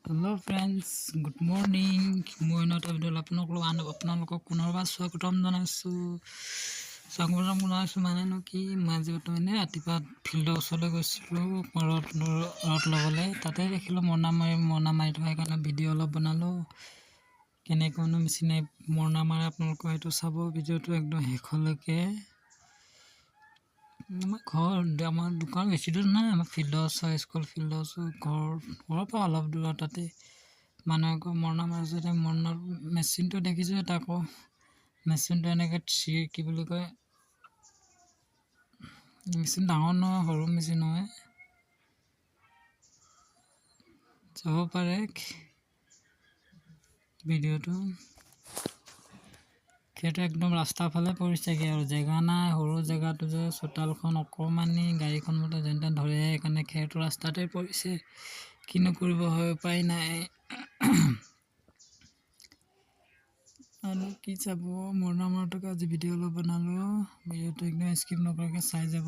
hello friends good morning मैं नट अब्दुल আপোনালোকক পুনৰবাৰ স্বাগতম জনাইছোঁ মানে কি মই যিহেতু ৰাতিপুৱা ফিল্ডৰ ওচৰলৈ গৈছিলোঁ ৰদ ল'বলৈ তাতে দেখিলোঁ মৰণা মাৰি থোৱা কাৰণে ভিডিঅ' অলপ বনালোঁ কেনেকৈনো মেচিনে মৰণা মাৰে আপোনালোকে হয়তো চাব ভিডিঅ'টো একদম শেষলৈকে আমাৰ দোকান বেছি দূৰ নাই আমাৰ ফিল্ডৰ ওচৰ স্কুল ফিল্ডৰ ওচৰ ঘৰৰ পৰা অলপ দূৰত তাতে মানুহে আকৌ মৰণা মাৰিছে মৰণা মেচিনটো দেখিছোঁ এটা আকৌ মেচিনটো এনেকৈ কি বুলি কয় মেচিন ডাঙৰ নহয় সৰু মেচিন হয় চাব পাৰে ভিডিঅ'টো সেইটো একদম ৰাস্তাৰ ফালে পৰিছেগৈ আৰু জেগা নাই সৰু জেগাটো যে চোতালখন অকণমানি গাড়ীখন মতে যেনে ধৰে সেইকাৰণে খেৰটো ৰাস্তাতে পৰিছে কিনো কৰিব হয় উপায় নাই আৰু কি চাব মৰণা মাৰোঁতে আজি ভিডিঅ' অলপ বনালোঁ ভিডিঅ'টো একদম স্কিপ নকৰাকৈ চাই যাব